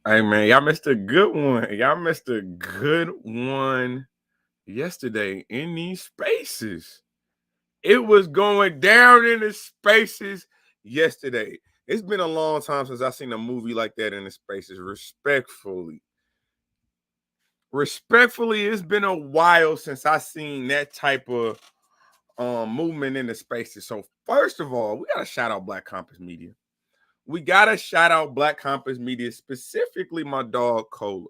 Hey man, y'all missed a good one. Y'all missed a good one yesterday in these spaces. It was going down in the spaces yesterday. It's been a long time since I've seen a movie like that in the spaces. Respectfully, it's been a while since I seen that type of movement in the spaces. So first of all, we gotta shout out Black Compass Media. We gotta shout out Black Compass Media, specifically my dog Cola.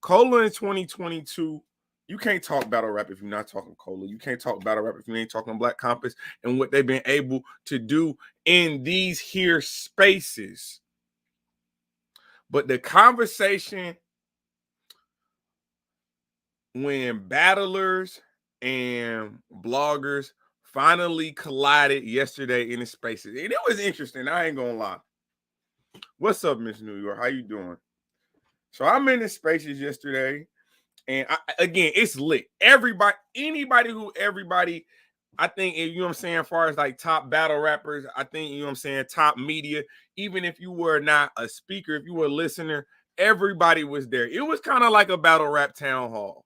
Cola in 2022, you can't talk battle rap if you're not talking Cola. You can't talk battle rap if you ain't talking Black Compass and what they've been able to do in these here spaces. But the conversation when battlers and bloggers finally collided yesterday in the spaces, and it was interesting. I ain't gonna lie. What's up, Miss New York? How you doing? So I'm in the spaces yesterday. And again, it's lit. Everybody, I think, you know what I'm saying, as far as like top battle rappers, I think, you know what I'm saying, top media, even if you were not a speaker, if you were a listener, everybody was there. It was kind of like a battle rap town hall.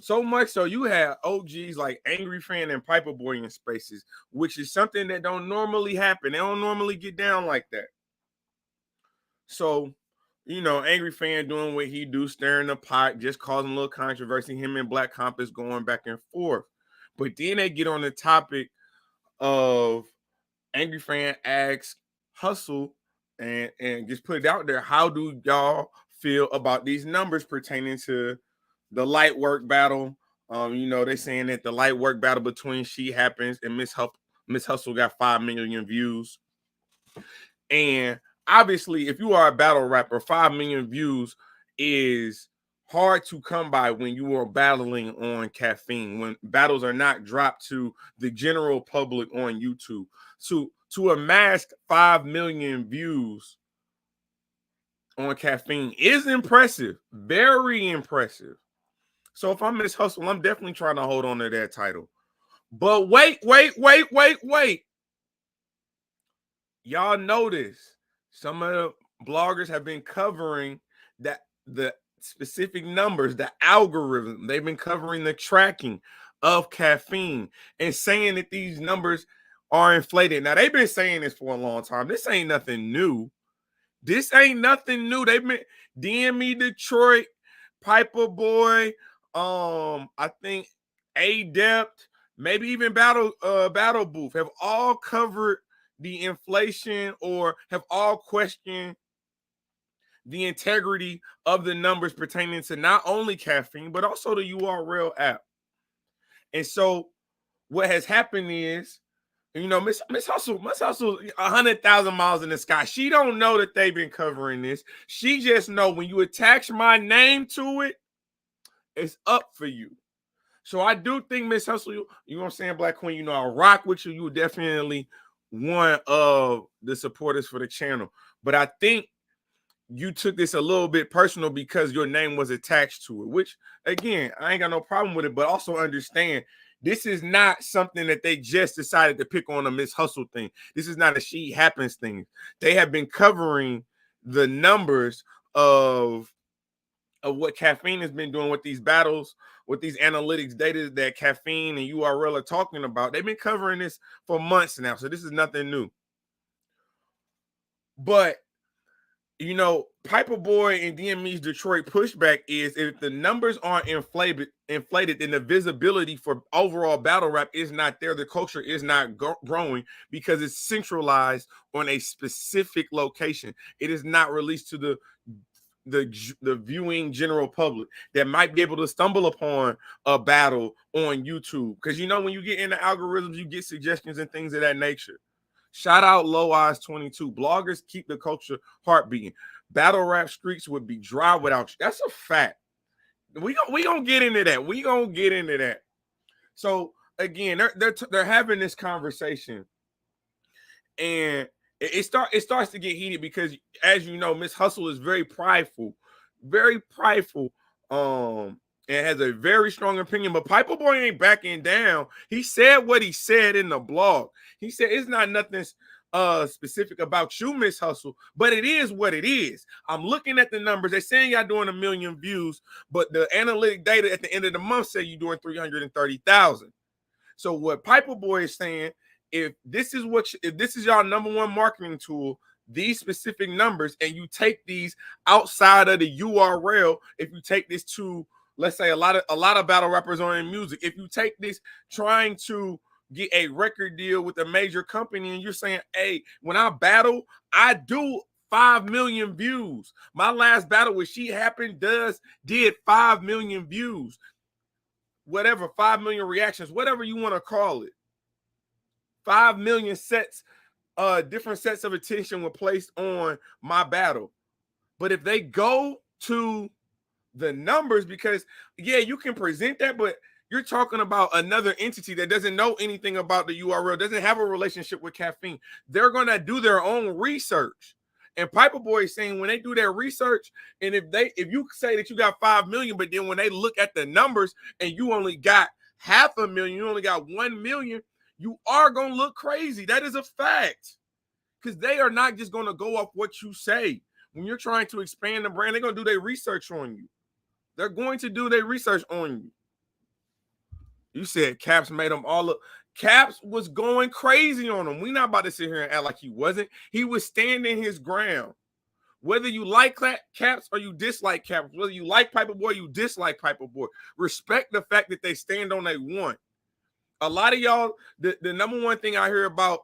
So much so you had OGs like Angryfan and Piperboy in spaces, which is something that don't normally happen. They don't normally get down like that. So, Angryfan doing what he do, stirring the pot, just causing a little controversy. Him and Black Compass going back and forth. But then they get on the topic of Angryfan asks Hustle and just put it out there. How do y'all feel about these numbers pertaining to the light work battle? They saying that the light work battle between She Happens and Miss Hustle got 5 million views. And obviously, if you are a battle rapper, 5 million views is hard to come by when you are battling on caffeine, when battles are not dropped to the general public on YouTube. To amass 5 million views on caffeine is impressive, very impressive. So if I'm Miss Hustle, I'm definitely trying to hold on to that title. But wait. Y'all notice some of the bloggers have been covering that the specific numbers, the algorithm. They've been covering the tracking of caffeine and saying that these numbers are inflated. Now they've been saying this for a long time. This ain't nothing new. They've been DM me Detroit, Piperboy, I think Adept, maybe even Battle Booth have all covered the inflation or have all questioned the integrity of the numbers pertaining to not only caffeine but also the URL app. And so what has happened is, Miss Hustle, 100,000 miles in the sky. She don't know that they've been covering this. She just know when you attach my name to it, it's up for you. So I do think Miss Hustle, you know what I'm saying, Black Queen, I rock with you. You were definitely one of the supporters for the channel. But I think you took this a little bit personal because your name was attached to it, which, again, I ain't got no problem with it, but also understand this is not something that they just decided to pick on a Miss Hustle thing. This is not a She Happens thing. They have been covering the numbers of what caffeine has been doing with these battles, with these analytics data that caffeine and URL are talking about. They've been covering this for months now, so this is nothing new. But Piperboy and DME's Detroit pushback is if the numbers aren't inflated, then the visibility for overall battle rap is not there. The culture is not growing because it's centralized on a specific location. It is not released to the viewing general public that might be able to stumble upon a battle on YouTube. Because when you get into algorithms, you get suggestions and things of that nature. Shout out Low Eyes 22. Bloggers keep the culture heart beating. Battle rap streaks would be dry without you. That's a fact. We gonna get into that. So again, they're having this conversation, and it starts to get heated because, as you know, Miss Hustle is very prideful, and has a very strong opinion. But Piperboy ain't backing down. He said what he said in the blog. He said it's not nothing specific about you, Mshustle, but it is what it is. I'm looking at the numbers. They're saying y'all doing 1 million views, but the analytic data at the end of the month say you're doing 330,000. So what Piperboy is saying, if this is y'all number one marketing tool, these specific numbers, and you take these outside of the URL, if you take this to, let's say, a lot of battle rappers are in music, if you take this trying to get a record deal with a major company, and you're saying, hey, when I battle, I do 5 million views. My last battle with She Happened did 5 million views. Whatever, 5 million reactions, whatever you want to call it. 5 million sets, different sets of attention were placed on my battle. But if they go to the numbers, because yeah, you can present that, but you're talking about another entity that doesn't know anything about the URL, doesn't have a relationship with Caffeine. They're going to do their own research. And Piperboy is saying when they do their research, and if you say that you got 5 million, but then when they look at the numbers and you only got 500,000, you only got 1 million, you are going to look crazy. That is a fact. Because they are not just going to go off what you say. When you're trying to expand the brand, they're going to do their research on you. They're going to do their research on you. You said Caps made them all look. Caps was going crazy on him. We're not about to sit here and act like he wasn't. He was standing his ground. Whether you like Caps or you dislike Caps, whether you like Piperboy, you dislike Piperboy, respect the fact that they stand on their one. A lot of y'all, the number one thing I hear about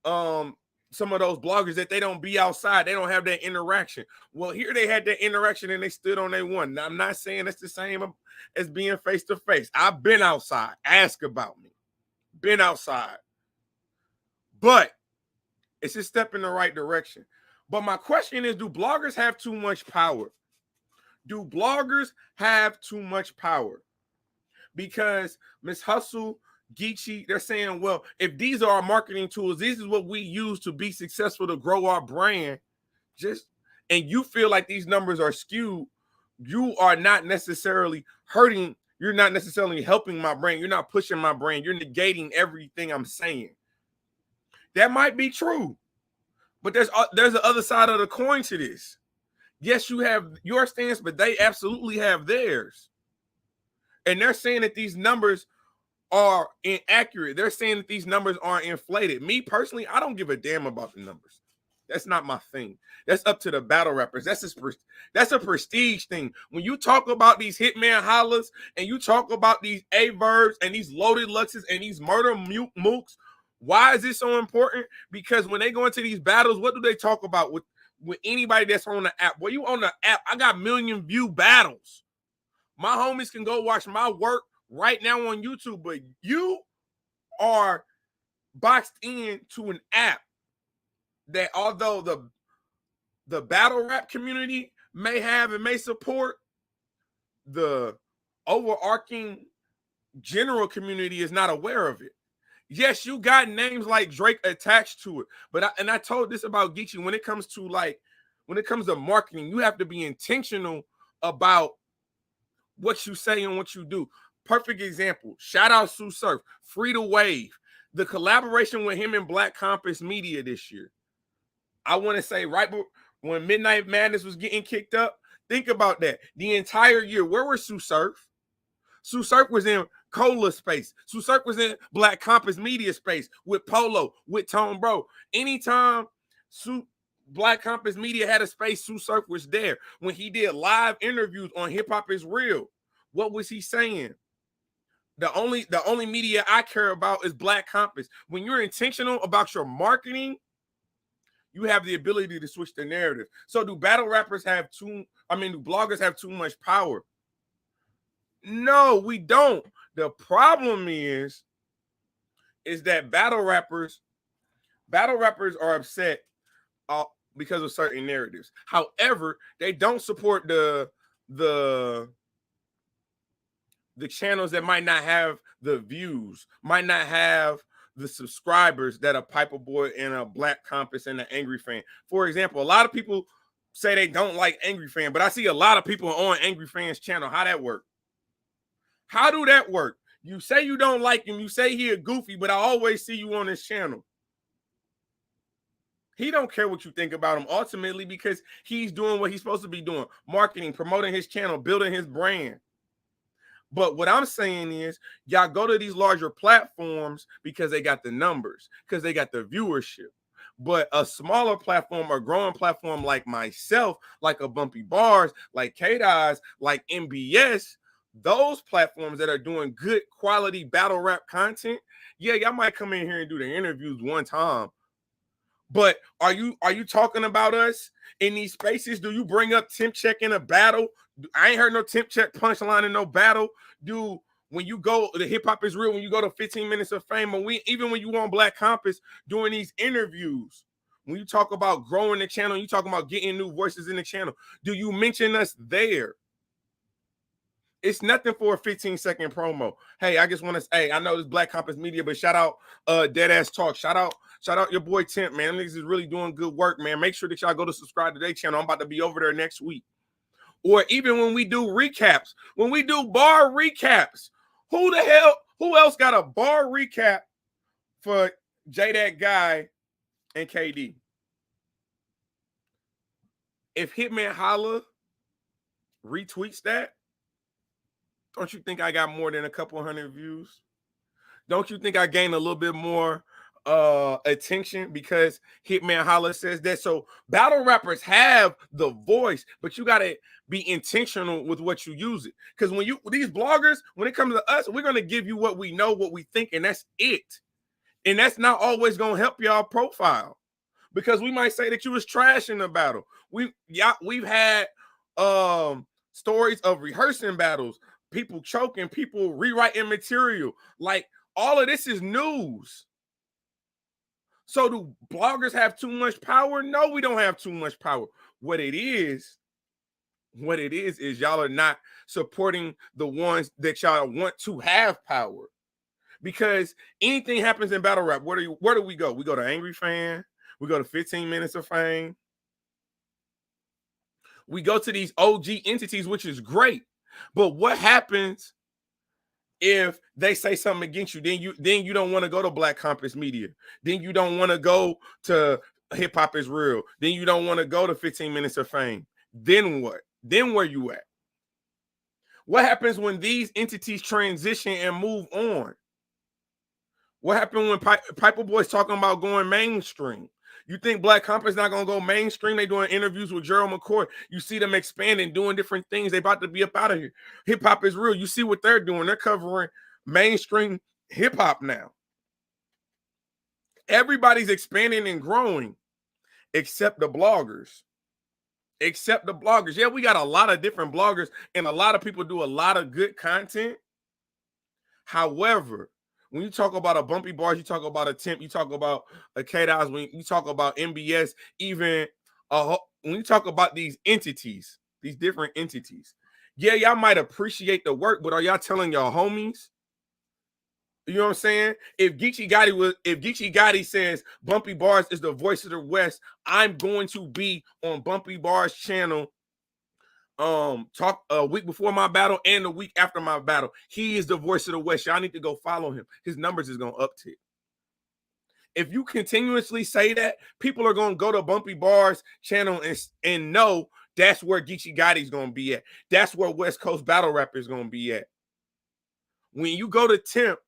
some of those bloggers, that they don't be outside, they don't have that interaction. Well, here they had that interaction and they stood on their one. Now, I'm not saying it's the same as being face to face. I've been outside. Ask about me. Been outside. But it's a step in the right direction. But my question is, do bloggers have too much power? Do bloggers have too much power? Because Mshustle, Geechi, they're saying, well, if these are our marketing tools, this is what we use to be successful, to grow our brand, and you feel like these numbers are skewed, you are not necessarily hurting. You're not necessarily helping my brand. You're not pushing my brand. You're negating everything I'm saying. That might be true, but there's the other side of the coin to this. Yes, you have your stance, but they absolutely have theirs. And they're saying that these numbers are inaccurate. They're saying that these numbers are inflated. Me personally, I don't give a damn about the numbers. That's not my thing. That's up to the battle rappers. That's a prestige thing. When you talk about these Hitman Hollers and you talk about these A-Verbs and these Loaded Luxes and these Murder Mooks, why is this so important? Because when they go into these battles, what do they talk about with anybody that's on the app? Well, you on the app, I got million view battles. My homies can go watch my work right now on YouTube, but you are boxed into an app that, although the battle rap community may have and may support, the overarching general community is not aware of it. Yes, you got names like Drake attached to it, but I told this about Geechi, when it comes to marketing, you have to be intentional about what you say and what you do. Perfect example. Shout out Sue Surf, Free to Wave, the collaboration with him and Black Compass Media this year. I want to say right when Midnight Madness was getting kicked up, think about that. The entire year, where was Sue Surf? Sue Surf was in Cola space. Sue Surf was in Black Compass Media space with Polo, with Tone Bro. Anytime Black Compass Media had a space, Sue Surf was there. When he did live interviews on Hip Hop Is Real, what was he saying? The only media I care about is Black Compass. When you're intentional about your marketing, you have the ability to switch the narrative. So do bloggers have too much power? No, we don't. The problem is that battle rappers are upset because of certain narratives. However, they don't support the channels that might not have the views, might not have the subscribers that a Piperboy and a Black Compass and an Angryfan. For example, a lot of people say they don't like Angryfan, but I see a lot of people on Angryfan's channel. How that work? How do that work? You say you don't like him, you say he a goofy, but I always see you on his channel. He don't care what you think about him ultimately because he's doing what he's supposed to be doing, marketing, promoting his channel, building his brand. But what I'm saying is, y'all go to these larger platforms because they got the numbers, because they got the viewership. But a smaller platform or growing platform like myself, like a Bumpy Bars, like K-Dot, like MBS, those platforms that are doing good quality battle rap content, yeah, y'all might come in here and do the interviews one time. But are you talking about us in these spaces? Do you bring up Temp Check in a battle? I ain't heard no Temp Check punchline in no battle. Do when you go, the hip hop is real. When you go to 15 Minutes of Fame, or even when you on Black Compass doing these interviews, when you talk about growing the channel, you talking about getting new voices in the channel. Do you mention us there? It's nothing for a 15-second promo. Hey, I just want to say, I know this Black Compass Media, but shout out Dead Ass Talk. Shout out your boy Temp, man. Niggas is really doing good work, man. Make sure that y'all go to subscribe to their channel. I'm about to be over there next week. Or even when we do recaps, when we do bar recaps, who else got a bar recap for J That Guy and KD? If Hitman Holla retweets that, don't you think I got more than a couple hundred views? Don't you think I gained a little bit more attention because Hitman Holla says that? So battle rappers have the voice, but you got to be intentional with what you use it. Because when these bloggers, when it comes to us, we're going to give you what we know, what we think, and that's it. And that's not always going to help y'all profile, because we might say that you was trash in the battle. We've had stories of rehearsing battles, people choking, people rewriting material. Like, all of this is news. So do bloggers have too much power? No, we don't have too much power. What it is y'all are not supporting the ones that y'all want to have power. Because anything happens in battle rap, where do we go? We go to Angryfan, we go to 15 Minutes of Fame. We go to these OG entities, which is great. But what happens if they say something against you? Then you don't want to go to Black Compass Media. Then you don't want to go to Hip Hop is Real. Then you don't want to go to 15 Minutes of Fame. Then what? Then where you at? What happens when these entities transition and move on? What happened when Piperboy's talking about going mainstream? You think Black Compass not going to go mainstream? They doing interviews with Gerald McCoy. You see them expanding, doing different things. They about to be up out of here. Hip Hop is Real. You see what they're doing. They're covering mainstream hip hop now. Everybody's expanding and growing except the bloggers. Yeah, we got a lot of different bloggers and a lot of people do a lot of good content. However, when you talk about a Bumpy Bars, you talk about a Temp, you talk about a K-Dot, when you talk about MBS, even when you talk about these entities, these different entities, yeah, y'all might appreciate the work, but are y'all telling y'all homies? You know what I'm saying? If Geechi Gotti says Bumpy Bars is the voice of the West, I'm going to be on Bumpy Bars channel talk a week before my battle and the week after my battle. He is the voice of the West. Y'all need to go follow him. His numbers is gonna uptick. If you continuously say that, people are gonna go to Bumpy Bars channel and know that's where Geechi Gotti's gonna be at. That's where West Coast battle rapper is gonna be at. When you go to Temp,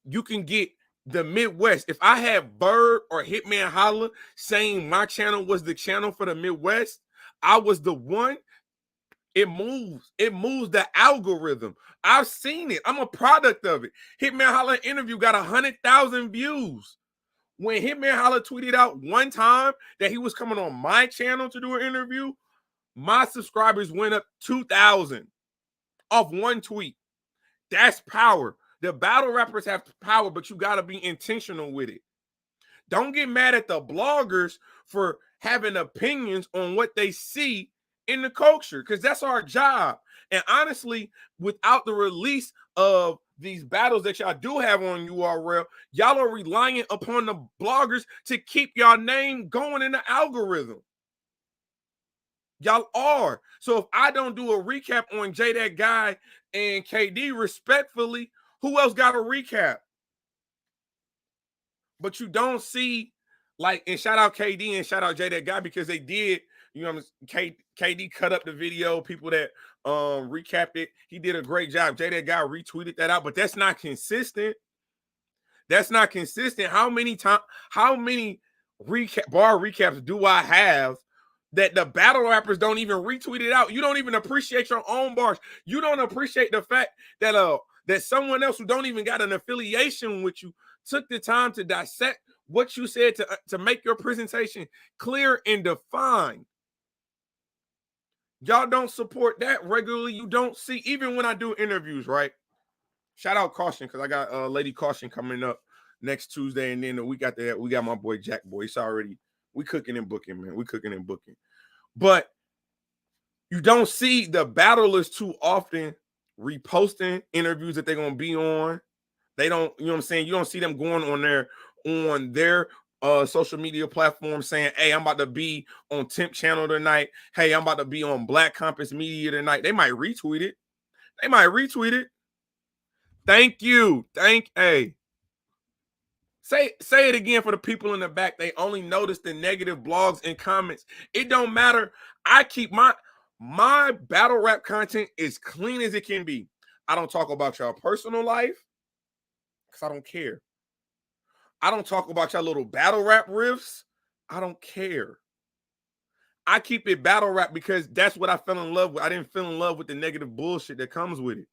you can get the Midwest. If I had Bird or Hitman Holla saying my channel was the channel for the Midwest, I was the one. It moves the algorithm. I've seen it. I'm a product of it. Hitman Holla interview got 100,000 views. When Hitman Holla tweeted out one time that he was coming on my channel to do an interview, my subscribers went up 2,000 off one tweet. That's power. The battle rappers have power, but you got to be intentional with it. Don't get mad at the bloggers for having opinions on what they see in the culture, because that's our job. And honestly, without the release of these battles that y'all do have on URL, y'all are relying upon the bloggers to keep y'all name going in the algorithm. Y'all are. So if I don't do a recap on J That Guy and KD respectfully, who else got a recap? But you don't see Like, and shout out KD and shout out Jay that guy because they did, you know, KD cut up the video, people that recapped it. He did a great job. Jay that guy retweeted that out, but that's not consistent. That's not consistent. How many bar recaps do I have that the battle rappers don't even retweet it out? You don't even appreciate your own bars. You don't appreciate the fact that that someone else who don't even got an affiliation with you took the time to dissect what you said to make your presentation clear and defined. Y'all don't support that regularly. You don't see, even when I do interviews, right? Shout out Caution, because I got Lady Caution coming up next Tuesday, and then the week after that, we got my boy Jack Boy. It's already, we cooking and booking, man. We cooking and booking. But you don't see the battlers too often reposting interviews that they're gonna be on. They don't, you know what I'm saying? You don't see them going on their social media platform saying, hey, I'm about to be on Temp Channel tonight. Hey, I'm about to be on Black Compass Media tonight. They might retweet it. Thank you. Hey. Say it again for the people in the back. They only notice the negative blogs and comments. It don't matter. I keep my battle rap content as clean as it can be. I don't talk about your personal life because I don't care. I don't talk about your little battle rap riffs. I don't care. I keep it battle rap because that's what I fell in love with. I didn't fall in love with the negative bullshit that comes with it.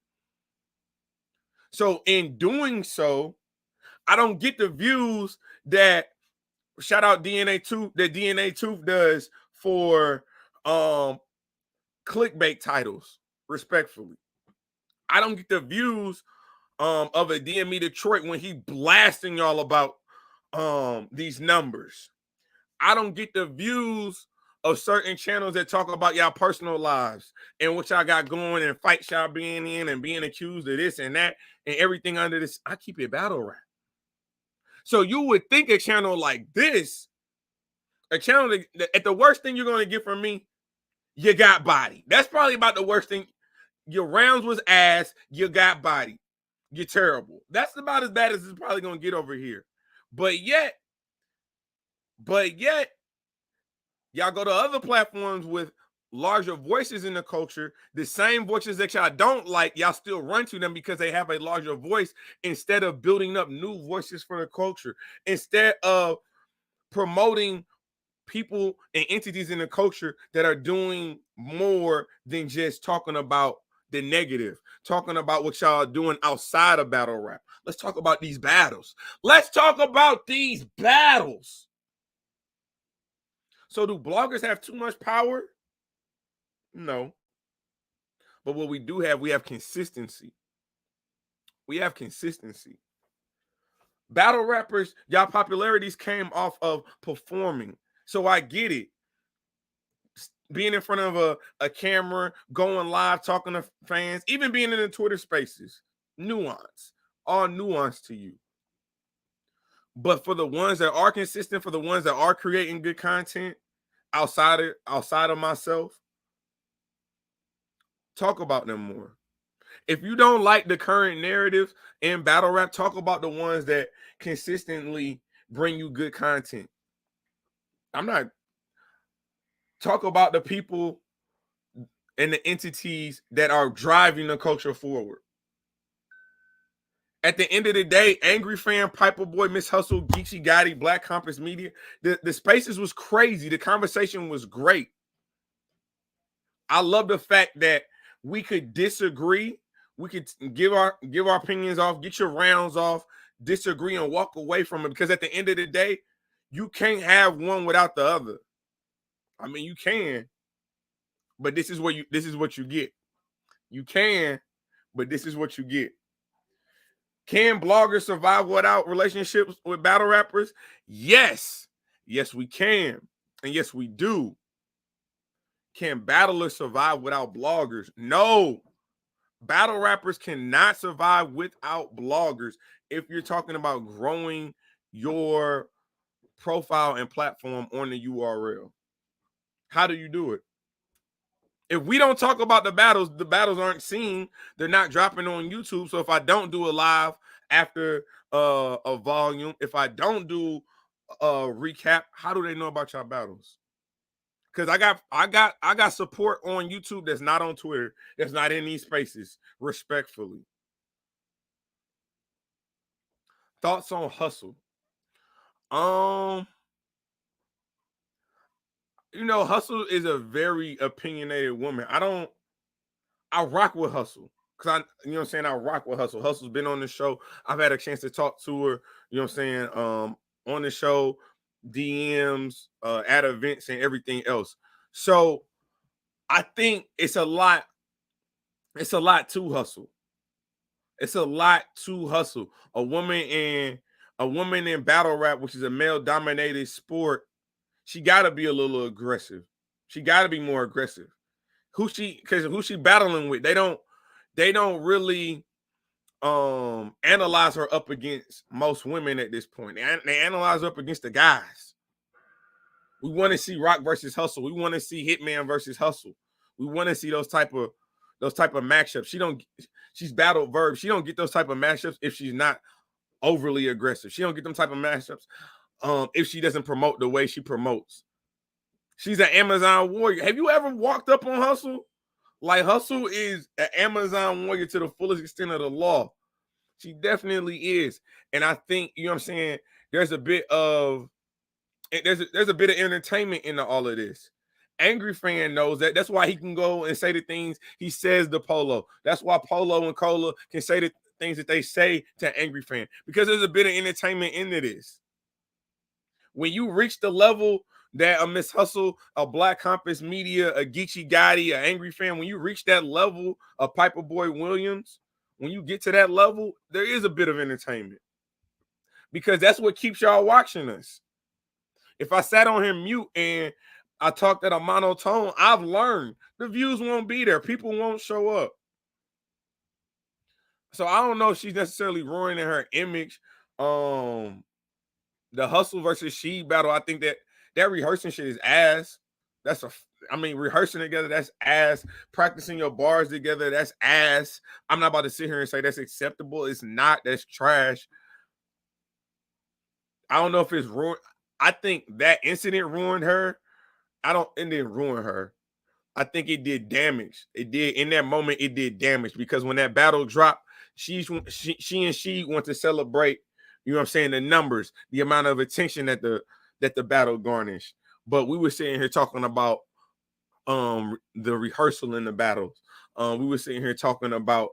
So in doing so, I don't get the views that, shout out DNA Tooth, that DNA Tooth does for clickbait titles, respectfully. I don't get the views of a DME Detroit when he blasting y'all about these numbers. I don't get the views of certain channels that talk about y'all personal lives and what y'all got going and fights y'all being in and being accused of this and that and everything under this. I keep it battle rap. So you would think a channel like this, a channel that at the worst thing you're going to get from me, you got body. That's probably about the worst thing. Your rounds was ass, you got body. You're terrible. That's about as bad as it's probably going to get over here. But yet, y'all go to other platforms with larger voices in the culture, the same voices that y'all don't like, y'all still run to them because they have a larger voice instead of building up new voices for the culture, instead of promoting people and entities in the culture that are doing more than just talking about the negative, talking about what y'all are doing outside of battle rap. Let's talk about these battles. So do bloggers have too much power? No. But what we do have, we have consistency. Battle rappers, y'all popularities came off of performing. So I get it. Being in front of a camera, going live, talking to fans, even being in the Twitter spaces. Nuance. All nuance to you. But for the ones that are consistent, for the ones that are creating good content outside of myself, talk about them more. If you don't like the current narrative in battle rap, talk about the ones that consistently bring you good content. Talk about the people and the entities that are driving the culture forward. At the end of the day, Angryfan, Piperboy, Mshustle, Geechi, Black Compass Media, the spaces was crazy. The conversation was great. I love the fact that we could disagree. We could give our opinions off, get your rounds off, disagree and walk away from it. Because at the end of the day, you can't have one without the other. I mean, you can, but this is what you get. You can, but this is what you get. Can bloggers survive without relationships with battle rappers? Yes. Yes, we can. And yes, we do. Can battlers survive without bloggers? No. Battle rappers cannot survive without bloggers if you're talking about growing your profile and platform on the URL. How do you do it? If we don't talk about the battles aren't seen. They're not dropping on YouTube. So if I don't do a live after a volume, if I don't do recap, how do they know about y'all battles? Because I got support on YouTube that's not on Twitter, that's not in these spaces, respectfully. Thoughts on Hustle? You know, Hustle is a very opinionated woman. I rock with Hustle. Cause you know what I'm saying? I rock with Hustle. Hustle's been on the show. I've had a chance to talk to her, you know what I'm saying? On the show, DMs, at events and everything else. So I think it's a lot to Hustle. It's a lot to Hustle. A woman in battle rap, which is a male dominated sport, she gotta be a little aggressive. She gotta be more aggressive. Who she battling with? They don't really analyze her up against most women at this point. They analyze her up against the guys. We want to see Rock versus Hustle. We want to see Hitman versus Hustle. We want to see those type of matchups. She's battle verb. She don't get those type of matchups if she's not overly aggressive. She don't get them type of matchups if she doesn't promote the way she promotes. She's an Amazon warrior. Have you ever walked up on Hustle? Like, Hustle is an Amazon warrior to the fullest extent of the law. She definitely is. And I think, you know what I'm saying, there's a bit of entertainment into all of this. Angryfan knows that. That's why he can go and say the things he says to Polo. That's why Polo and Cola can say the things that they say to Angryfan, because there's a bit of entertainment into this. When you reach the level that a Miss Hustle, a Black Compass Media, a Geechi Gotti, an Angryfan, when you reach that level of Piperboy Williams, when you get to that level, there is a bit of entertainment, because that's what keeps y'all watching us. If I sat on here mute and I talked at a monotone, I've learned the views won't be there. People won't show up. So I don't know if she's necessarily ruining her image. The Hustle versus She battle, I think that rehearsing shit is ass. Rehearsing together, that's ass. Practicing your bars together, that's ass. I'm not about to sit here and say that's acceptable. It's not. That's trash. I don't know if it's ruined. I think that incident ruined her. It didn't ruin her. I think it did damage. It did, in that moment, it did damage, because when that battle dropped, she and she want to celebrate, you know what I'm saying, the numbers, the amount of attention that the battle garnished. But we were sitting here talking about the rehearsal in the battles. We were sitting here talking about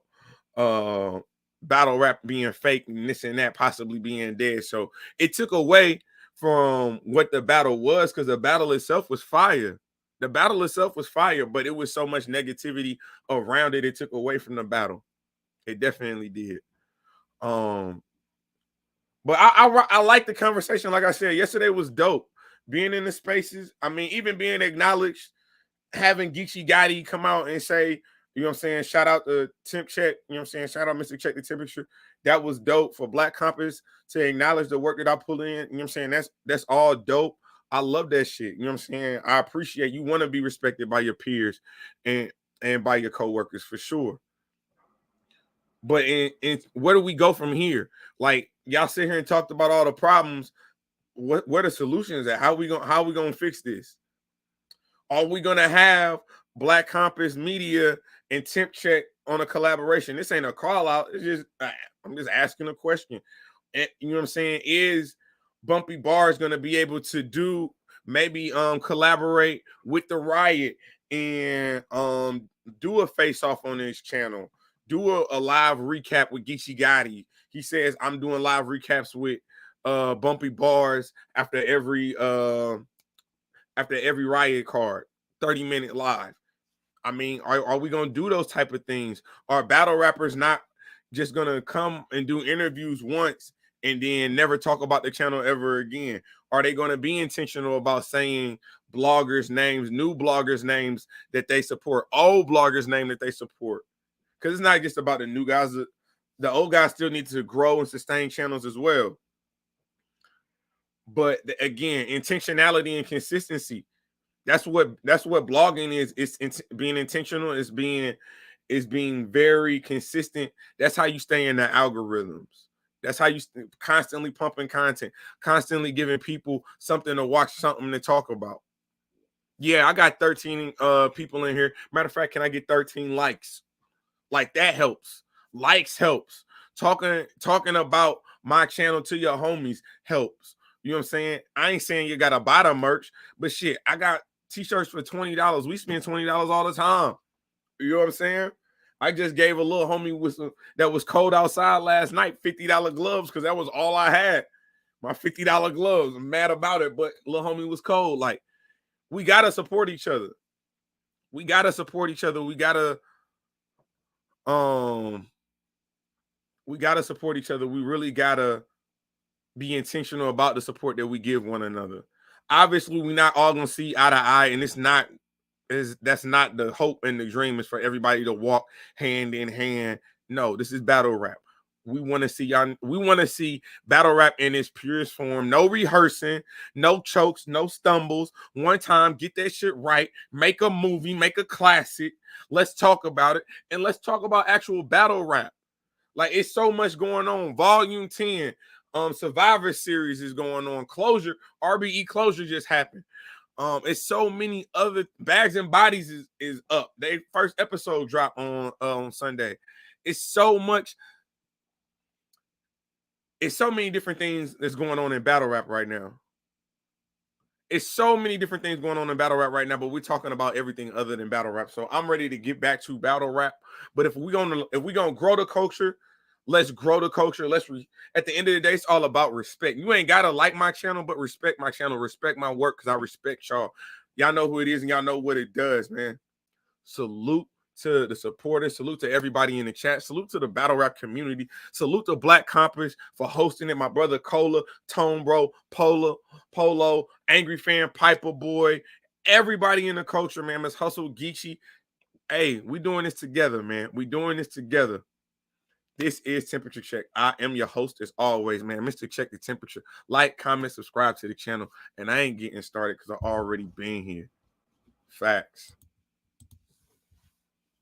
battle rap being fake and this and that possibly being dead. So it took away from what the battle was, because the battle itself was fire. The battle itself was fire, but it was so much negativity around it. It took away from the battle. It definitely did. But I like the conversation. Like I said, yesterday was dope. Being in the spaces. I mean, even being acknowledged, having Geechi Gotti come out and say, you know what I'm saying, shout out to Temp Check, you know what I'm saying, shout out Mr. Check the Temperature. That was dope for Black Compass to acknowledge the work that I put in. You know what I'm saying? That's all dope. I love that shit. You know what I'm saying? I appreciate, you want to be respected by your peers and by your coworkers for sure. But in where do we go from here? Like, y'all sit here and talked about all the problems. What are the solutions at? How we gonna fix this? Are we gonna have Black Compass Media and Temp Check on a collaboration? This ain't a call out. It's just I'm just asking a question. And you know what I'm saying? Is Bumpy Bars gonna be able to do maybe collaborate with the Riot and do a face off on this channel? Do a live recap with Geechi Gotti. He says I'm doing live recaps with Bumpy Bars after every Riot card, 30-minute live. I mean, are we gonna do those type of things? Are battle rappers not just gonna come and do interviews once and then never talk about the channel ever again? Are they gonna be intentional about saying bloggers' names, new bloggers' names that they support, old bloggers' name that they support? Because it's not just about the new guys. The old guys still need to grow and sustain channels as well. But again, intentionality and consistency. That's what blogging is. It's being intentional. It's being very consistent. That's how you stay in the algorithms. That's how you constantly pumping content, constantly giving people something to watch, something to talk about. Yeah, I got 13 people in here. Matter of fact, can I get 13 likes? Like that helps. Likes helps. Talking about my channel to your homies helps. You know what I'm saying? I ain't saying you gotta buy the merch, but shit, I got t-shirts for $20. We spend $20 all the time. You know what I'm saying? I just gave a little homie with some that was cold outside last night $50 gloves because that was all I had. My $50 gloves. I'm mad about it, but little homie was cold. Like, we gotta support each other. We gotta support each other. We gotta support each other. We really gotta be intentional about the support that we give one another. Obviously, we're not all gonna see eye to eye, and that's not the hope and the dream is for everybody to walk hand in hand. No, this is battle rap. We want to see y'all. We want to see battle rap in its purest form. No rehearsing, no chokes, no stumbles. One time, get that shit right. Make a movie, make a classic. Let's talk about it, and let's talk about actual battle rap. Like, it's so much going on. Volume 10, Survivor Series is going on. Closure, RBE Closure just happened. It's so many other Bags and Bodies is up. They first episode dropped on Sunday. It's so much. It's so many different things that's going on in battle rap right now. It's so many different things going on in battle rap right now, but we're talking about everything other than battle rap. So I'm ready to get back to battle rap. But if we're gonna grow the culture, let's grow the culture. At the end of the day, it's all about respect. You ain't gotta like my channel, but respect my channel, respect my work, because I respect y'all. Y'all know who it is and y'all know what it does, man. Salute to the supporters. Salute to everybody in the chat. Salute to the battle rap community. Salute to Black Compass for hosting it. My brother Cola, Tone Bro, Polo, Angryfan, Piperboy, everybody in the culture, man. Mshustle, Geechi. Hey, we doing this together, man. We doing this together. This is Temperature Check. I am your host as always, man. Mr. Check the Temperature. Like, comment, subscribe to the channel. And I ain't getting started because I already been here. Facts.